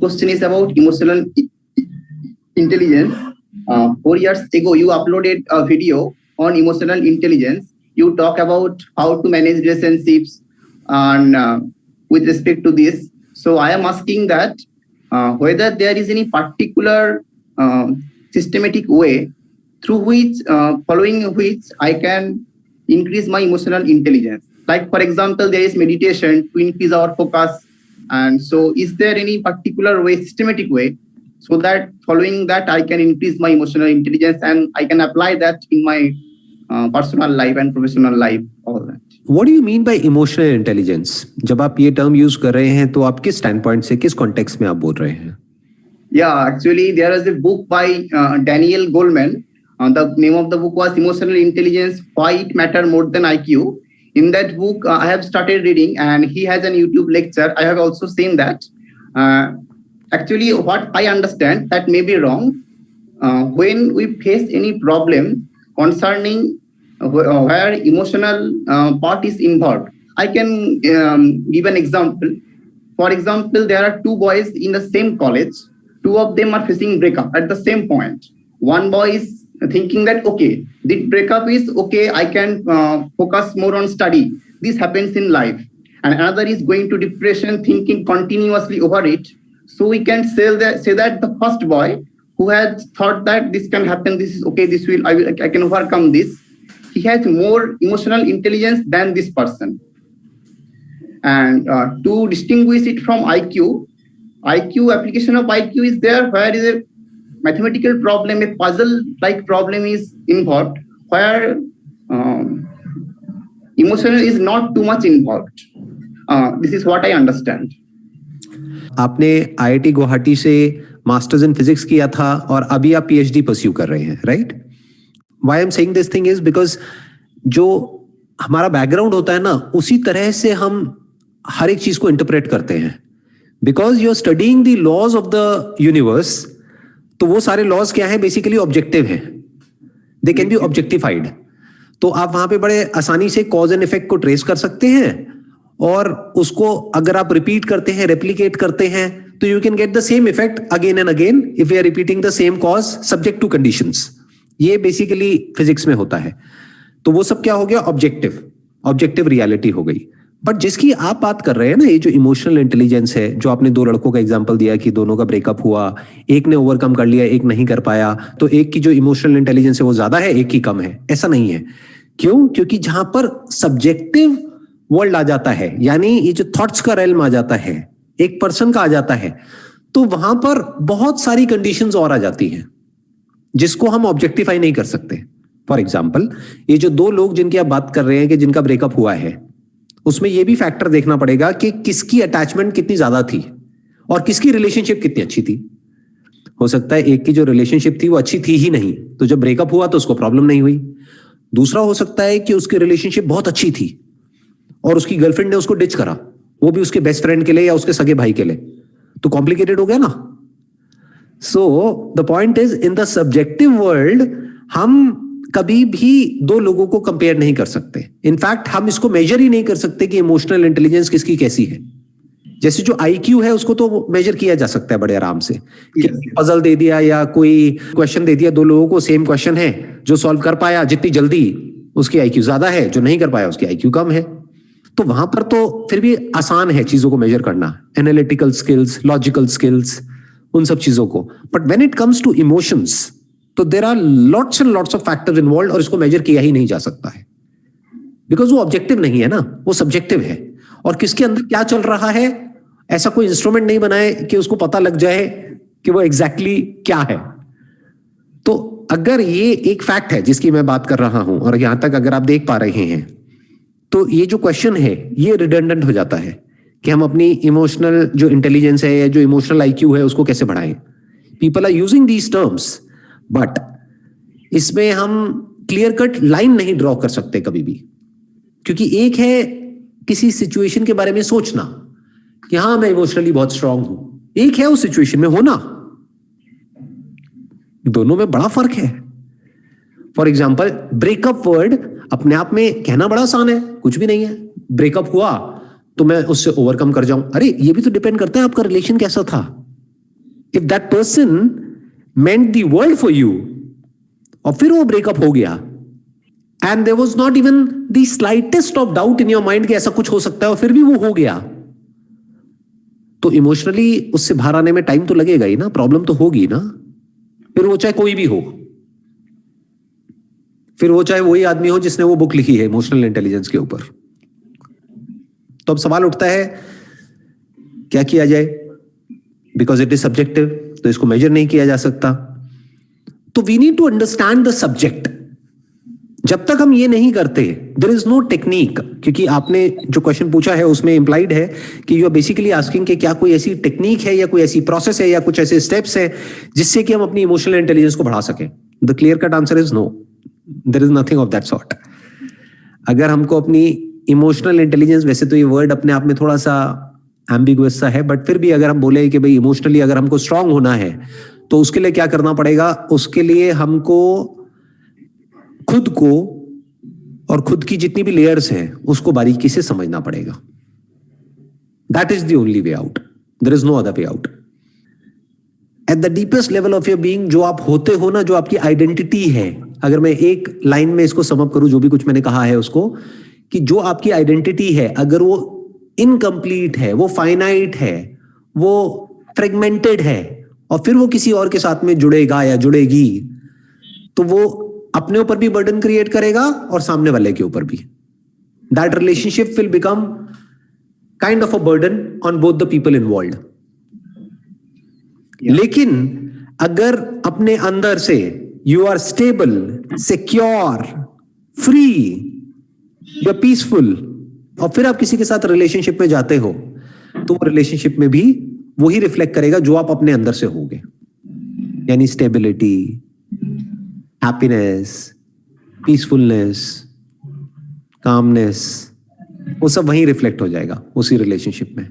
question is about emotional intelligence. 4 years ago, you uploaded a video on emotional intelligence. You talk about how to manage relationships and with respect to this. So I am asking that whether there is any particular systematic way through which, following which I can increase my emotional intelligence. Like, for example, there is meditation to increase our focus. And so is there any particular way, systematic way, so that following that I can increase my emotional intelligence and I can apply that in my personal life and professional life, all that. What do you mean by emotional intelligence? जब आप ये term use कर रहे हैं तो आप किस standpoint से, किस context में आप बोल रहे हैं? Yeah, actually there is a book by Daniel Goleman. The name of the book was Emotional Intelligence, Why It Matters More Than IQ. In that book, I have started reading, and he has a YouTube lecture. I have also seen that. Actually, what I understand, that may be wrong. When we face any problem concerning where emotional part is involved, I can give an example. For example, there are two boys in the same college. Two of them are facing breakup at the same point. One boy is thinking that, okay, the breakup is okay, I can focus more on study. This happens in life. And another is going to depression, thinking continuously over it. So we can say that the first boy who had thought that this can happen, this is okay, I can overcome this. He has more emotional intelligence than this person. And to distinguish it from IQ, application of IQ is there where is a mathematical problem, a puzzle-like problem is involved, where emotional is not too much involved. This is what I understand. आपने IIT Guwahati से masters in physics किया था और अभी आप PhD pursue कर रहे हैं, right? Why I'm saying this thing is because जो हमारा बैकग्राउंड होता है ना, उसी तरह से हम हर एक चीज को इंटरप्रेट करते हैं. Because you're studying the laws of the universe, तो वो सारे लॉज क्या है, बेसिकली ऑब्जेक्टिव है. They can be objectified. तो आप वहां पे बड़े आसानी से कॉज एंड इफेक्ट को ट्रेस कर सकते हैं, और उसको अगर आप रिपीट करते हैं, रेप्लिकेट करते हैं, तो you can get the same effect again and again if you are repeating the same cause subject to conditions. ये बेसिकली फिजिक्स में होता है. तो वो सब क्या हो गया, ऑब्जेक्टिव रियलिटी हो गई. बट जिसकी आप बात कर रहे हैं ना, ये जो इमोशनल इंटेलिजेंस है, जो आपने दो लड़कों का एग्जांपल दिया कि दोनों का ब्रेकअप हुआ, एक ने ओवरकम कर लिया, एक नहीं कर पाया, तो एक की जो इमोशनल इंटेलिजेंस है वो ज्यादा है, एक की कम है. ऐसा नहीं है. क्यों? क्योंकि जहां पर सब्जेक्टिव वर्ल्ड आ जाता है, यानी ये जो थॉट्स का रेल्म आ जाता है, एक पर्सन का आ जाता है, तो वहां पर बहुत सारी कंडीशंस और आ जाती हैं जिसको हम ऑब्जेक्टिफाई नहीं कर सकते. फॉर एग्जाम्पल, ये जो दो लोग जिनकी आप बात कर रहे हैं कि जिनका ब्रेकअप हुआ है, उसमें यह भी फैक्टर देखना पड़ेगा कि किसकी अटैचमेंट कितनी ज्यादा थी और किसकी रिलेशनशिप कितनी अच्छी थी. हो सकता है एक की जो रिलेशनशिप थी वो अच्छी थी ही नहीं, तो जब ब्रेकअप हुआ तो उसको प्रॉब्लम नहीं हुई. दूसरा हो सकता है कि उसकी रिलेशनशिप बहुत अच्छी थी और उसकी गर्लफ्रेंड ने उसको डिच करा, वो भी उसके बेस्ट फ्रेंड के लिए या उसके सगे भाई के लिए, तो कॉम्प्लिकेटेड हो गया ना. So the point is, in the subjective world हम कभी भी दो लोगों को कंपेयर नहीं कर सकते. इनफैक्ट हम इसको मेजर ही नहीं कर सकते कि इमोशनल इंटेलिजेंस किसकी कैसी है. जैसे जो IQ है उसको तो मेजर किया जा सकता है बड़े आराम से. पजल दे दिया या कोई क्वेश्चन दे दिया, दो लोगों को सेम क्वेश्चन है, जो सॉल्व कर पाया जितनी जल्दी उसकी IQ ज्यादा है, जो नहीं कर पाया उसकी IQ कम है. तो वहां पर तो फिर भी आसान है चीजों को मेजर करना, एनालिटिकल स्किल्स, लॉजिकल स्किल्स, उन सब चीजों को. But when it comes to emotions, तो there are lots and lots of factors involved, और इसको मेजर किया ही नहीं जा सकता है बिकॉज वो ऑब्जेक्टिव नहीं है ना, वो सब्जेक्टिव है. और किसके अंदर क्या चल रहा है, ऐसा कोई इंस्ट्रूमेंट नहीं बनाए कि उसको पता लग जाए कि वो एग्जैक्टली क्या है. तो अगर ये एक फैक्ट है जिसकी मैं बात कर रहा हूं, और यहां तक अगर आप देख पा रहे हैं, तो ये जो क्वेश्चन है ये रिडंडेंट हो जाता है कि हम अपनी इमोशनल जो इंटेलिजेंस है या जो इमोशनल IQ है उसको कैसे बढ़ाएं. People are using these terms, but इसमें हम क्लियर कट लाइन नहीं ड्रॉ कर सकते कभी भी. क्योंकि एक है किसी सिचुएशन के बारे में सोचना कि हाँ मैं इमोशनली बहुत स्ट्रांग हूं, एक है उस सिचुएशन में होना. दोनों में बड़ा फर्क है. फॉर एग्जाम्पल, ब्रेकअप वर्ड अपने आप में कहना बड़ा आसान है, कुछ भी नहीं है. ब्रेकअप हुआ तो मैं उससे ओवरकम कर जाऊं. अरे ये भी तो डिपेंड करता है आपका रिलेशन कैसा था. if that person meant the world for you, और फिर वो ब्रेकअप हो गया, and there was not even the slightest of doubt in your mind कि ऐसा कुछ हो सकता है, और फिर भी वो हो गया, तो इमोशनली उससे बाहर आने में टाइम तो लगेगा ही ना, प्रॉब्लम तो होगी ना। फिर वो चाहे कोई भी हो, फिर वो चाहे वही आदमी हो जिसने वो बुक लिखी है इमोशनल इंटेलिजेंस के ऊपर। तो अब सवाल उठता है क्या किया जाए, बिकॉज इट इज सब्जेक्टिव, तो इसको मेजर नहीं किया जा सकता। तो we need to understand the subject. जब तक हम ये नहीं करते, देयर इज नो टेक्निक, क्योंकि आपने जो क्वेश्चन पूछा है उसमें इंप्लाइड है कि यू आर बेसिकली आस्किंग कि क्या कोई ऐसी टेक्निक है या कोई ऐसी प्रोसेस है या कुछ ऐसे स्टेप्स है जिससे कि हम अपनी इमोशनल इंटेलिजेंस को बढ़ा सकें। The clear cut answer is no, there is nothing of that sort. अगर हमको अपनी इमोशनल इंटेलिजेंस, वैसे तो ये वर्ड अपने आप में थोड़ा सा एम्बिगुअस सा है, बट फिर भी अगर हम बोले कि भाई इमोशनली अगर हमको स्ट्रांग होना है तो उसके लिए क्या करना पड़ेगा, उसके लिए हमको खुद को और खुद की जितनी भी लेयर्स हैं उसको बारीकी से समझना पड़ेगा। That is the only way out, there is no other way out. At the deepest level of your being, जो आप होते हो ना, जो आपकी आइडेंटिटी है, अगर मैं एक लाइन में इसको सम अप करूं जो भी कुछ मैंने कहा है उसको, कि जो आपकी आइडेंटिटी है अगर वो इनकम्प्लीट है, वो फाइनाइट है, वो फ्रेगमेंटेड है, और फिर वो किसी और के साथ में जुड़ेगा या जुड़ेगी, तो वो अपने ऊपर भी बर्डन क्रिएट करेगा और सामने वाले के ऊपर भी। That relationship will become kind of a burden on both the people involved. लेकिन अगर अपने अंदर से you are stable, secure, free, you are peaceful, और फिर आप किसी के साथ रिलेशनशिप में जाते हो, तो रिलेशनशिप में भी वही रिफ्लेक्ट करेगा जो आप अपने अंदर से होगे, यानी स्टेबिलिटी, हैप्पीनेस, पीसफुलनेस, कामनेस, वो सब वहीं रिफ्लेक्ट हो जाएगा उसी रिलेशनशिप में।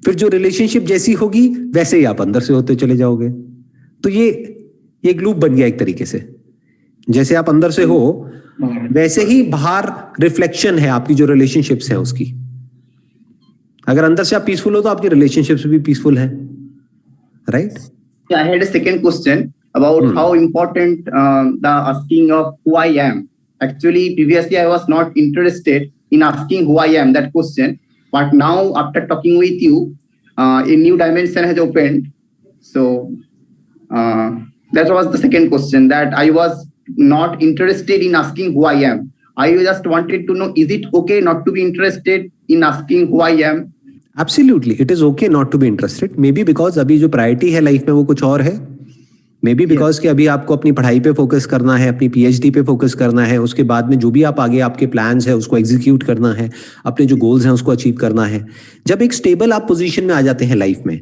फिर जो रिलेशनशिप जैसी होगी वैसे ही आप अंदर से होते चले जाओगे। तो ये एक लूप बन गया एक तरीके से। जैसे आप अंदर से हो वैसे ही बाहर रिफ्लेक्शन है आपकी जो रिलेशनशिप्स है उसकी। अगर अंदर से आप पीसफुल हो तो आपकी रिलेशनशिप्स भी पीसफुल है, right? I had a second question about how important the asking of who I am. Actually, previously I was not interested in asking who I am, that question. But now, after talking with you, a new dimension has opened. So that was the second question, that I was not interested in asking who I am. I just wanted to know, is it okay not to be interested in asking who I am? Absolutely, it is okay not to be interested. Maybe because अभी जो priority है life में वो कुछ और है। May be because कि अभी आपको अपनी पढ़ाई पे फोकस करना है, अपनी पीएचडी पे फोकस करना है, उसके बाद में जो भी आप आगे आपके प्लान्स है उसको एग्जीक्यूट करना है, अपने जो गोल्स हैं उसको अचीव करना है। जब एक स्टेबल आप पोजीशन में आ जाते हैं लाइफ में,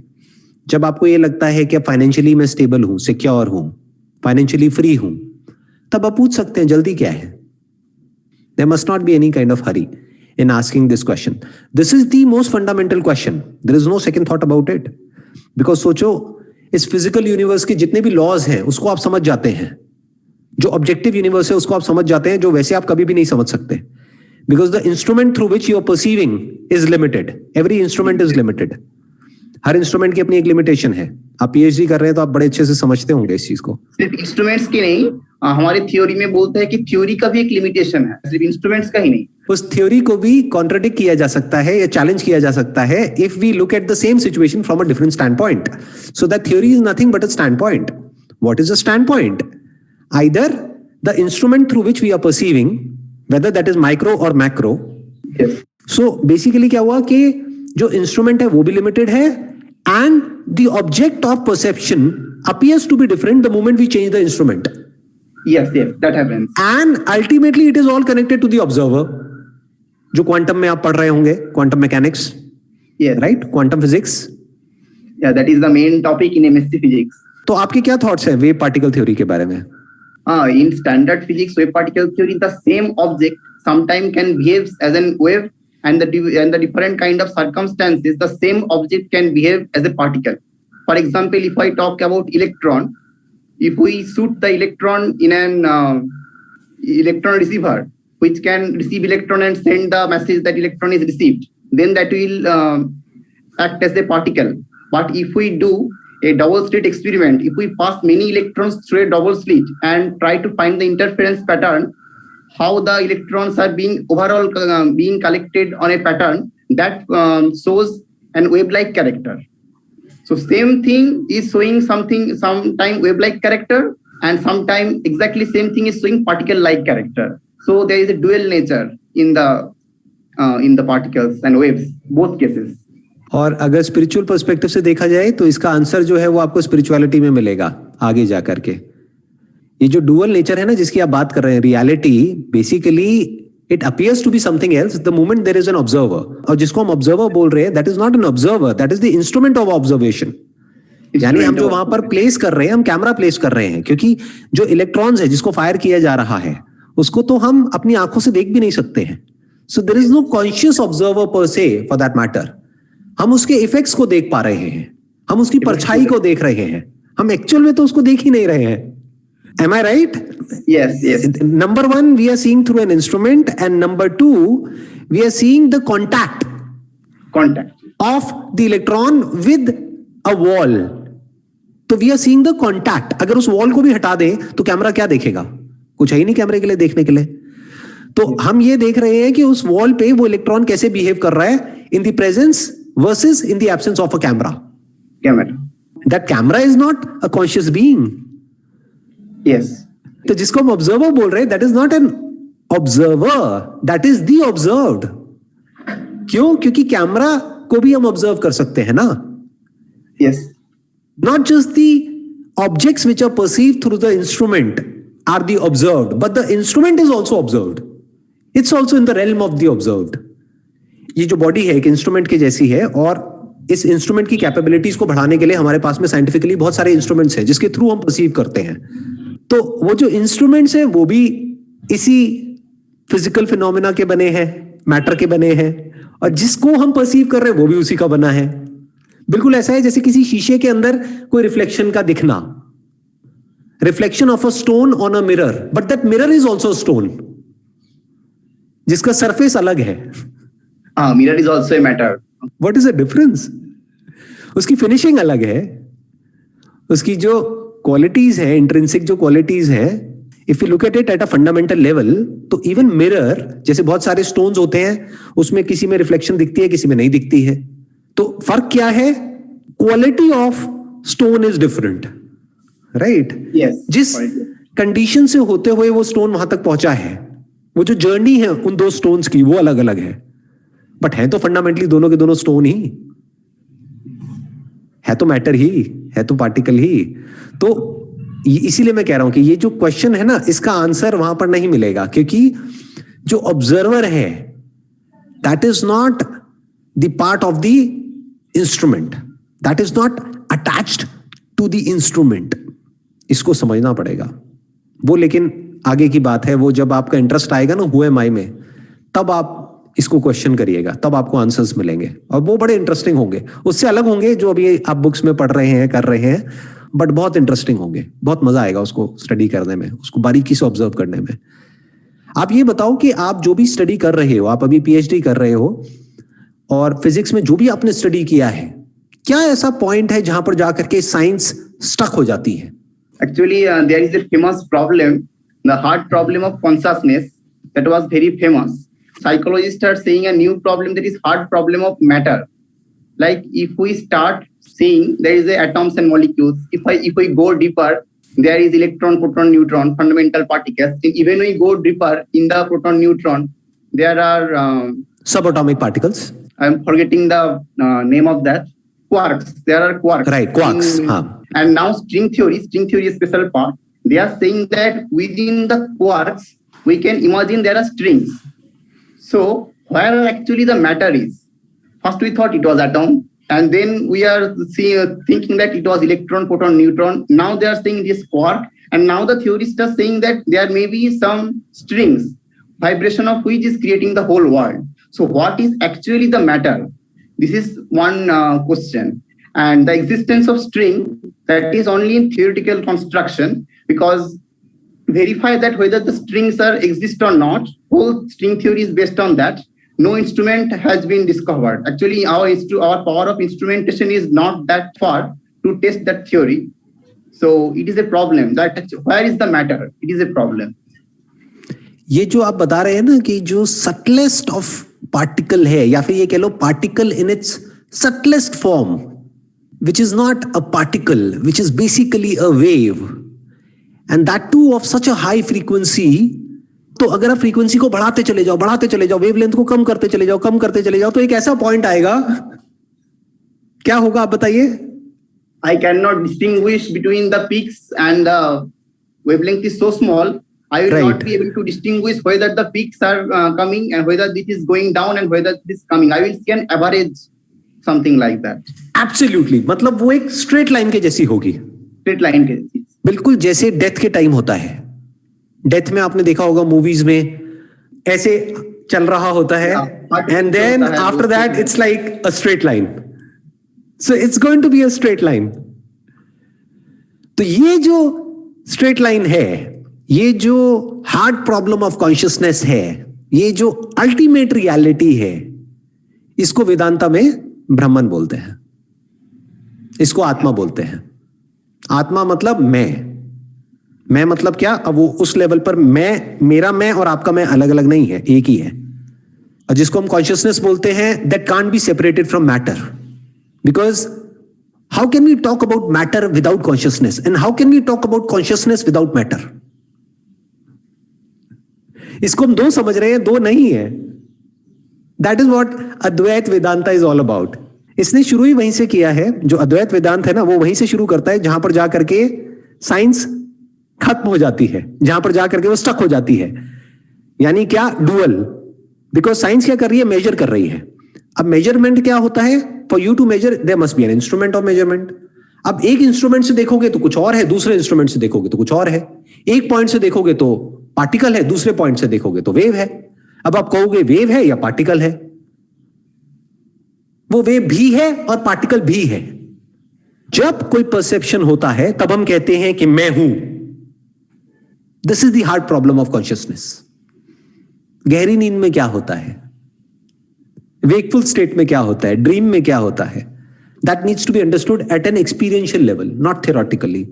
जब आपको ये लगता है कि फाइनेंशियली मैं स्टेबल हूँ, सिक्योर हूँ, फाइनेंशियली फ्री हूँ, तब आप पूछ सकते हैं जल्दी क्या है। There must not be any kind of hurry in asking this question. This is the most fundamental question. There is no second thought about it. Because सोचो, इस फिजिकल यूनिवर्स के जितने भी लॉज हैं उसको आप समझ जाते हैं, जो ऑब्जेक्टिव यूनिवर्स है उसको आप समझ जाते हैं, जो वैसे आप कभी भी नहीं समझ सकते। Because the instrument through which you are perceiving is limited. Every instrument is limited. Her instrument की अपनी एक लिमिटेशन है। आप पीएचडी कर रहे हैं तो आप बड़े अच्छे से समझते होंगे इस चीज को। सिर्फ इंस्ट्रूमेंट्स की नहीं, हमारे थ्योरी में बोलते हैं कि थ्योरी का भी एक लिमिटेशन है, सिर्फ इंस्ट्रूमेंट्स का ही नहीं। उस थ्योरी को भी कॉन्ट्रडिक्ट किया जा सकता है या चैलेंज किया जा सकता है if we look at the same situation from a different stand point. So that theory is nothing but a stand point. What is a stand point? Either the instrument through which we are perceiving, whether that is micro or macro. So basically क्या हुआ कि जो instrument है वो भी limited है, and the object of perception appears to be different the moment we change the instrument. Yes, that happens. And ultimately it is all connected to the observer. जो quantum में आप पढ़ रहे होंगे, quantum mechanics, right, quantum physics. That is the main topic in MSc physics. तो आपके क्या thoughts है वेव पार्टिकल थ्योरी के बारे में? In standard physics, wave particle theory, the same object sometimes can behave as an wave, and the different kind of circumstances, the same object can behave as a particle. For example, if I talk about electron, if we shoot the electron in an electron receiver, which can receive electron and send the message that electron is received, then that will act as a particle. But if we do a double slit experiment, if we pass many electrons through a double slit and try to find the interference pattern, how the electrons are being overall being collected on a pattern that shows an wave-like character. So same thing is showing something, sometime wave-like character, and sometime exactly same thing is showing particle-like character. So there is a dual nature in the particles and waves, both cases. और अगर spiritual perspective से देखा जाए तो इसका answer जो है वो आपको स्पिरिचुअलिटी में मिलेगा आगे जा करके। ये जो डुअल नेचर है ना जिसकी आप बात कर रहे हैं, reality basically it appears to be something else the moment there is an observer, और जिसको हम ऑब्जर्वर बोल रहे हैं that is not an observer, that is the instrument of observation. यानी हम जो वहां पर प्लेस कर रहे हैं, हम कैमरा प्लेस कर रहे हैं, क्योंकि जो इलेक्ट्रॉन्स है जिसको फायर किया जा रहा है उसको तो हम अपनी आंखों से देख भी नहीं सकते हैं। So there is no conscious observer per se for that matter. हम उसके इफेक्ट्स को देख पा रहे हैं, हम उसकी परछाई को देख रहे हैं, हम एक्चुअल में तो उसको देख ही नहीं रहे हैं। Am I right? Yes, yes. Number one, we are seeing through an instrument, and number two, we are seeing the contact of the electron with a wall. तो we are seeing the contact. अगर उस wall को भी हटा दें तो camera क्या देखेगा? कुछ है ही नहीं कैमरे के लिए देखने के लिए। तो हम ये देख रहे हैं कि उस वॉल पे वो इलेक्ट्रॉन कैसे बिहेव कर रहा है in the presence versus in the absence of a camera. That camera is not a conscious being. Yes. तो जिसको हम ऑब्जर्वर बोल रहे हैं that is not an observer, that is the observed. क्यों? क्योंकि कैमरा को भी हम ऑब्जर्व कर सकते हैं ना। Yes. Not just the objects which are perceived through the instrument are the observed, but the instrument is also observed. It's also in the realm of the observed. ये जो बॉडी है एक इंस्ट्रूमेंट की जैसी है, और इस इंस्ट्रूमेंट की कैपेबिलिटीज को बढ़ाने के लिए हमारे पास में साइंटिफिकली बहुत सारे इंस्ट्रूमेंट्स हैं जिसके थ्रू हम परसीव करते हैं। तो वो जो इंस्ट्रूमेंट्स हैं वो भी इसी फिजिकल फिनोमेना के बने हैं, मैटर के बने हैं, और जिसको हम परसीव कर रहे हैं वो भी उसी का बना है। बिल्कुल ऐसा है जैसे किसी शीशे के अंदर कोई रिफ्लेक्शन का दिखना, reflection of a stone on a mirror, but that mirror is also stone जिसका सरफेस अलग है। Mirror is also a matter. What is the difference? उसकी फिनिशिंग अलग है, उसकी जो क्वालिटीज है, इंट्रिंसिक जो क्वालिटीज है, if you look at it at a fundamental level, तो इवन मिरर जैसे बहुत सारे स्टोन्स होते हैं उसमें किसी में रिफ्लेक्शन दिखती है, किसी में नहीं दिखती है। तो फर्क क्या है? Quality of stone is different, right? जिस कंडीशन से होते हुए वो स्टोन वहां तक पहुंचा है, वो जो जर्नी है उन दो स्टोन्स की वो अलग अलग है, बट है तो फंडामेंटली दोनों के दोनों स्टोन ही है, तो मैटर ही है, तो पार्टिकल ही। तो इसीलिए मैं कह रहा हूं कि ये जो क्वेश्चन है ना इसका आंसर वहां पर नहीं मिलेगा, क्योंकि जो ऑब्जर्वर है that is not the part of the instrument, that is not attached to the instrument. इसको समझना पड़ेगा वो, लेकिन आगे की बात है, वो जब आपका इंटरेस्ट आएगा ना हु एम आई में, तब आप इसको क्वेश्चन करिएगा, तब आपको आंसर्स मिलेंगे और वो बड़े इंटरेस्टिंग होंगे, उससे अलग होंगे जो अभी आप बुक्स में पढ़ रहे हैं, कर रहे हैं, बट बहुत इंटरेस्टिंग होंगे, बहुत मजा आएगा उसको स्टडी करने में, उसको बारीकी से ऑब्जर्व करने में। आप ये बताओ कि आप जो भी स्टडी कर रहे हो, आप अभी पीएचडी कर रहे हो, और फिजिक्स में जो भी आपने स्टडी किया है, क्या ऐसा पॉइंट है जहां पर जाकर के साइंस स्टक हो जाती है? Actually, there is a famous problem, the hard problem of consciousness, that was very famous. Psychologists are saying a new problem, that is hard problem of matter. Like if we start seeing there is a atoms and molecules, if we go deeper, there is electron, proton, neutron, fundamental particles. And even we go deeper in the proton, neutron, there are subatomic particles. I'm forgetting the name of that. Quarks. There are quarks. Right, quarks. And now string theory is special part. They are saying that within the quarks, we can imagine there are strings. So where actually the matter is? First we thought it was atom, and then we are thinking that it was electron, proton, neutron. Now they are saying it is quark, and now the theorists are saying that there may be some strings, vibration of which is creating the whole world. So what is actually the matter? This is one question. And the existence of string, that is only in theoretical construction, because verify that whether the strings are exist or not, whole string theory is based on that. No instrument has been discovered. Actually, our power of instrumentation is not that far to test that theory. So it is a problem. That where is the matter? It is a problem. ये जो आप बता रहे हैं ना कि जो subtlest of particle है, या फिर ये कह लो particle in its subtlest form, which is not a particle, which is basically a wave, and that too of such a high frequency. तो अगर आप फ्रीक्वेंसी को बढ़ाते चले जाओ, वेवलेंथ को कम करते चले जाओ, तो एक ऐसा पॉइंट आएगा, क्या होगा आप बताइए? I cannot distinguish between the peaks and the wavelength is so small. I will not be able to distinguish whether the peaks are coming and whether this is going down and whether this is coming. I will see an average, something like that. Absolutely. मतलब वो एक straight line के जैसी होगी. Straight line के जैसी. बिल्कुल जैसे डेथ के टाइम होता है. डेथ में आपने देखा होगा मूवीज में ऐसे चल रहा होता है, and then after that it's like a straight line. So it's going to be a straight line. तो ये जो स्ट्रेट लाइन है, ये जो हार्ड प्रॉब्लम ऑफ कॉन्शियसनेस है, ये जो अल्टीमेट रियलिटी है, इसको वेदांता में ब्रह्मन बोलते हैं, इसको आत्मा बोलते हैं. आत्मा मतलब मैं मतलब क्या? अब वो उस लेवल पर मेरा मैं और आपका मैं अलग अलग नहीं है, एक ही है. और जिसको हम कॉन्शियसनेस बोलते हैं, that can't be separated from matter, because how can we talk about matter without consciousness, and how can we talk about consciousness without matter? इसको हम दो समझ रहे हैं, दो नहीं है. That is what Advaita Vedanta is all about. इसने शुरू ही वहीं से किया है. जो अद्वैत वेदांत है ना, वो वहीं से शुरू करता है जहां पर जाकर के साइंस खत्म हो जाती है, जहां पर जाकर के वो स्टक हो जाती है. यानी क्या? डुअल. बिकॉज साइंस क्या कर रही है? मेजर कर रही है. अब मेजरमेंट क्या होता है? For you to measure there must be an instrument of measurement. अब एक इंस्ट्रूमेंट से देखोगे तो कुछ और है, दूसरे इंस्ट्रूमेंट से देखोगे तो कुछ और है. एक पॉइंट से देखोगे तो पार्टिकल है, दूसरे पॉइंट से देखोगे तो वेव है. अब आप कहोगे वेव है या पार्टिकल है? वो वेव भी है और पार्टिकल भी है. जब कोई परसेप्शन होता है तब हम कहते हैं कि मैं हूं. This is the hard problem of consciousness. गहरी नींद में क्या होता है? वेकफुल स्टेट में क्या होता है? ड्रीम में क्या होता है? That needs to be understood at an experiential level, not theoretically.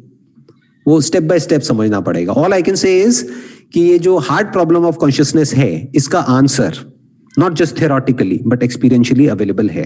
वो स्टेप बाय स्टेप समझना पड़ेगा. All I can say is कि ये जो हार्ड प्रॉब्लम ऑफ कॉन्शियसनेस है, इसका answer not just theoretically but experientially available है.